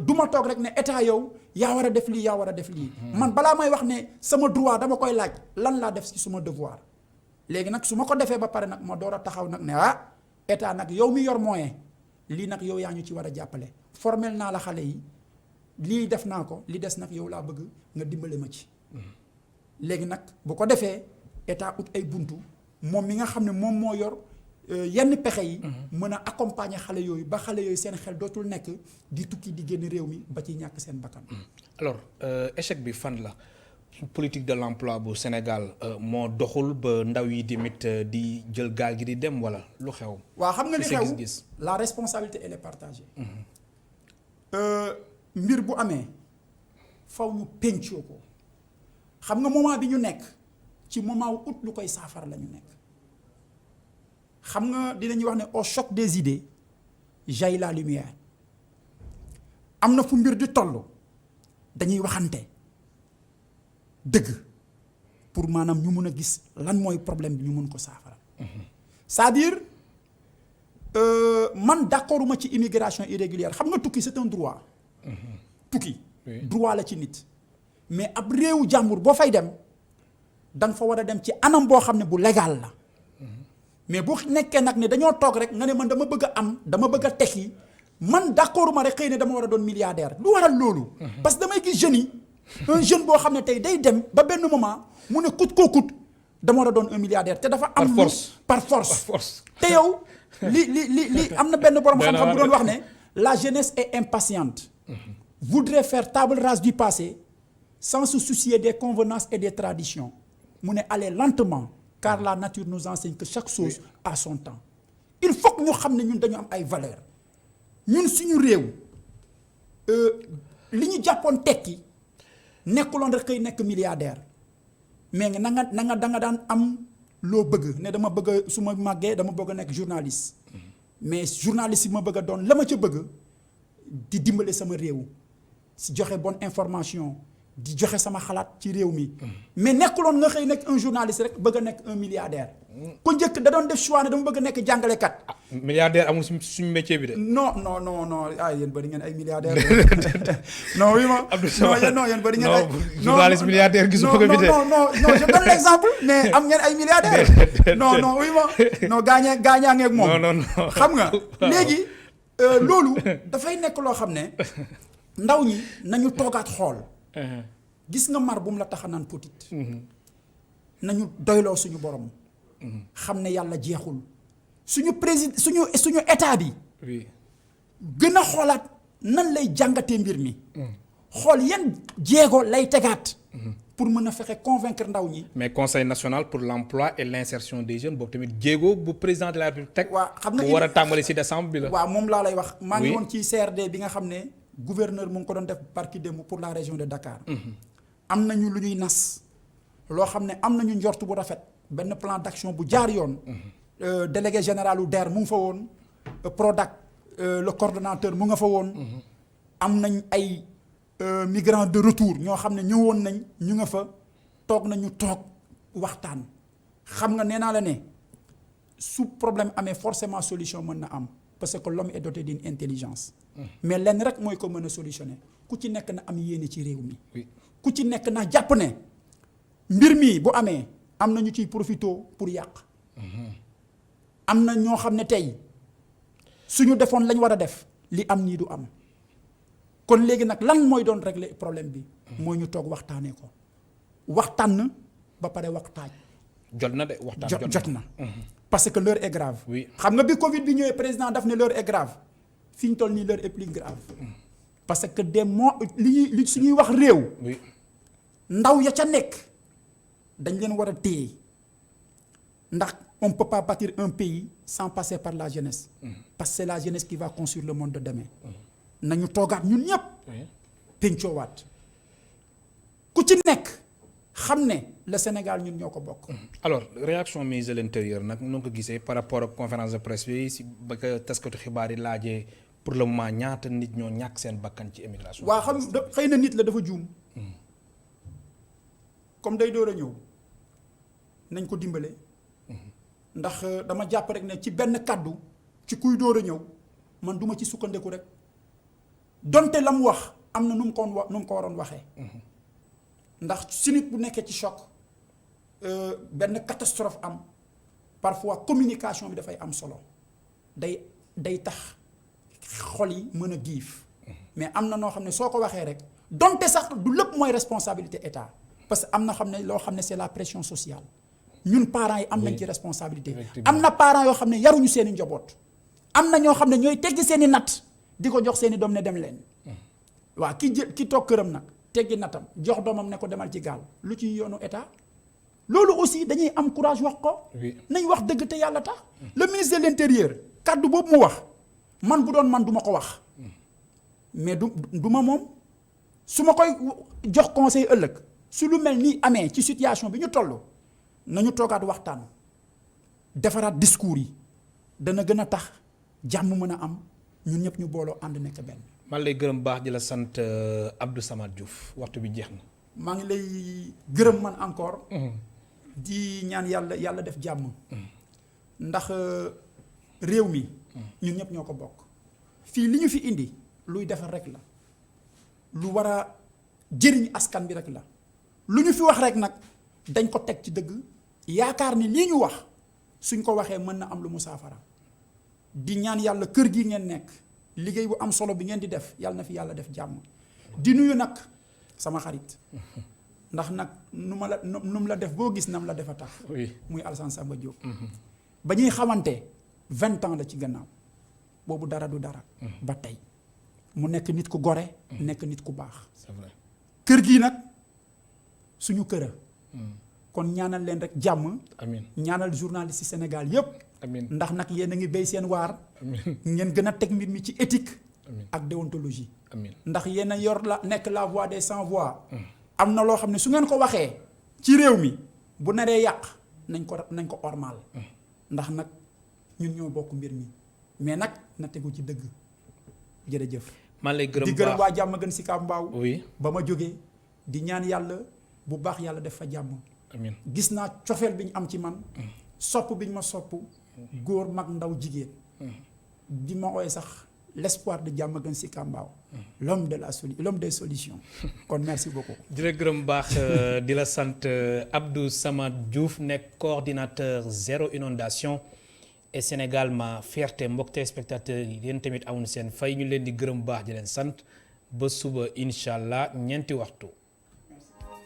du ma toog rek ne état yow yaa war a def lii yaa war a def lii. man balaa may wax ne sama droit dama koy laaj lan laa def ci suma devoir léegi nag su ma ko defee ba pare nag ma door a taxaw nag ne état nag yow mi yor moyen lii nag yow yaa ñu ci war a jàppale formel naa la xale yi lii def naa ko li des nag yow laa bëgg nga dimbale ma ci. léegi nag bu ko defee état ut ay buntu moom mi nga xam ne moom moo yor. yenn pexe yi. mën a accompagner xale yooyu ba xale yooyu seen xel dootul nekk di tukki di génn réew mi ba ci ñàkk seen bakkan. alors échec bi fan la politique de l'emploi bu Sénégal moo doxul ba ndaw yi tamit di jël gaal gi di dem wala lu xew. waaw xam nga li xew gis la responsabilité elle est partagée. mbir bu amee faw ñu pencoo ko xam nga moment bi ñu nekk ci moment wu ut lu koy saafara la ñu nekk. xam nga dinañuy wax ne au choc des idées jaillit la lumière am na fu mbir di toll dañuy waxante dëgg pour maanaam ñu mun a gis lan mooy problème bi ñu mun ko saafara. c'est-à-dire man d'accorduma ci immigration irrégulière xam nga tukki c'est un droit. tukki droit la ci nit. mais ab réewu jàmbur boo fay dem da nga fa war a dem ci anam boo xam ne bu légal la. mais bu nekkee nag ne dañoo toog rek nga ne man dama bëgg a am dama bëgg a tekki man d'accord ma rek xëy na dama war a doon milliardaire lu waral loolu. parce que damay gis jeunes yi un jeune boo xam ne tey day dem ba benn moment mu ne coûte que coûte dama war a doon un milliardaire te dafa am. par force te yow li am na benn borom xam-xam bu doon wax ne la jeunesse est impatiente. voudrait faire table rase du passé sans se soucier des convenances et des traditions mu ne aller lentement car la nature nous enseigne que chaque chose a son temps. il faut que ñu xam ne ñun dañu am ay valeurs ñun suñu réew li ñu jàppoon tekki nekkuloon rek kay nekk milliardaire mais na nga da nga daan am loo bëgg ne dama bëgg su ma màggee dama bëgg a nekk journaliste mais journaliste bi ma bëgg a doon la ma ca bëgg di dimbale sama réew si joxe bonne information di joxe sama xalaat ci réew mi mais nekkuloon nga xëy nekk un journaliste rek bëgg a nekk un milliardaire ku njëkk da doon def choix ne dama bëgg a nekk jàngalekat. milliardaire amul suñu métier bi de. non yéen bëri ngeen ay milliardaire non oui ma non yéen bëri ngeen ay journaliste milliardaire gisuma ko bi de non je donne l'exemple mais am ngeen ay milliardaire non oui ma non gaañaa ngeeg moom non xam nga léegi loolu dafay nekk loo xam ne ndaw ñi nañu toogaat xool gis nga mar bu mu la tax a naan petit nañu doyloo suñu borom xam ne yàlla jeexul suñu président suñu état bi gën a xoolaat nan lay jàngatee mbir mi xool yan jéego lay tegaat pour mën a fexe convaincre ndaw ñi. mais conseil national pour l'emploi et l'insertion des jeunes boobu tamit jéego bu président de la République teg. waaw xam nga bu war a tàmbali ci décembre bi la. waaw moom laa lay wax. maa ngi woon ci CRD bi nga xam ne gouverneur mu ngi ko doon def barki démb pour la région de Dakar. am nañu lu ñuy nas loo xam ne am nañu njort bu rafet benn plan d'action bu jaar yoon. délégué général u DER mu ngi fa woon. Prodac le coordonnateur mu nga fa woon. am nañ ay. migrants de retour ñoo xam ne ñëwoon nañ ñu nga fa toog nañu toog waxtaan xam nga nee naa la ne su problème amee forcément solution mën na am parce que l'homme est doté d'une intelligence mais lenn rek mooy ko mën a solutionner ku ci nekk na am yéene ci réew mi ku ci nekk na jàpp ne mbir mi bu amee am na ñu ciy profito pour yàq am na ñoo xam ne tey suñu defoon lañ war a def li am nii du am kon léegi nag lan mooy doon régler problème bi mooy ñu toog waxtaanee ko waxtaan ba pare waxtaaj jot na de waxtaan jot na parce que l'heure est grave oui xam nga bi Covid bi ñëwee président daf ne l'heure est grave fi ñu toll nii l'heure est plus grave parce que des mois li suñuy wax réew ndaw ya ca nekk dañ leen war a téye ndax on ne peut pas bâtir un pays sans passer par la jeunesse parce que c'est la jeunesse qui va construire le monde de demain nañu toogaat ñun ñëpp pencoowaat ku ci nekk xam ne le Sénégal ñun ñoo ko bokk. alors réaction ministre de l'intérieur nag nu ko gisee par rapport ak conférence de presse bi si ba ko taskatu xibaar yi laajee pour le moment ñaata nit ñoo ñàkk seen bakkan ci immigration. waa xam xëy na nit la dafa juum comme day door a ñëw nañ ko dimbale ndax dama jàpp rek ne ci benn kàddu ci kuy door a ñëw man duma ci sukkandiku rek. donte la mu wax am na nu mu ko waroon waxee ndax si nit bu nekkee ci choc benn catastrophe am parfois communication bi dafay am solo day tax xol yi mën a giif mais am na noo xam ne soo ko waxee rek donte sax du lépp mooy responsabilité état parce que am na xam ne loo xam ne c'est la pression sociale ñun parents yi am nañ ci responsabilité am na parents yoo xam ne yaruñu seeni njaboot am na ñoo xam ne ñooy teggi seeni natt di ko jox seeni doom ne dem leen waaw ki toog këram nag teggi natam jox doomam ne ko demal ci gaal lu ci yoonu état loolu aussi dañuy am courage wax ko nañ wax dëgg te yàlla tax le ministre de l'intérieur kàddu boobu mu wax man bu doon man du ma ko wax mais du ma moom su ma koy jox conseil ëllëg su lu mel nii amee ci situation bi ñu toll nañu toogaat waxtaan defaraat discours yi dana gën a tax jàmm mën a am ñun ñëpp ñu booloo ànd nekk benn. man lay gërëm baax di la sant Abdou Samad Diouf waxtu bi jeex na. maa ngi lay gërëm man encore. di ñaan yàlla def jàmm. ndax réew mi. ñun ñëpp ñoo ko bokk. fii li ñu fi indi luy defar rek la lu war a jëriñ askan bi rek la lu ñu fi wax rek nag dañ ko teg ci dëgg yaakaar ni lii ñu wax suñ ko waxee mën na am lu mu saafara. di ñaan yàlla kër gi ngeen nekk liggéey bu am solo bi ngeen di def yàlla na fi yàlla def jàmm di nuyu nag sama xarit ndax nag nu mu la def boo gis nam la defa tax oui muy Alassane Samba Diop ba ñuy xamante 20 ans la ci gannaaw boobu dara du dara ba tey mu nekk nit ku gore nekk nit ku baax c'est vrai kër gii nag suñu kër a kon ñaanal leen rek jàmm amiin ñaanal journaliste Sénégal yépp amiin ndax nag yéen a ngi béy seen waar amiin ngeen gën a teg mbir mi ci éthique amiin ak déontologie amiin ndax yéen a yor la nekk la voix des sans voix am na loo xam ne su ngeen ko waxee ci réew mi bu naree yàq nañ ko ormal ndax nag ñun ñoo bokk mbir mi mais nag na tegu ci dëgg jërëjëf maa lay gërëm di gërëm waa jàmm gën si Kambaaw oui ba ma jógee di ñaan yàlla bu baax yàlla def fa jàmm amiin gis naa cofeel bi ñu am ci man sopp bi ñu ma sopp góor mag ndaw jigéen di ma ooy sax l'espoir de jàmm gën si Kambaaw l'homme des solutions kon merci beaucoup di la gërëm baax di la sant Abdou Samad Diouf nekk coordinateur zéro inondation et Sénégal ma fierté mbokk téléspectateurs yi yéen tamit amuñu seen fay ñu leen di gërëm baax di leen sant ba suba incha allah ñeenti waxtu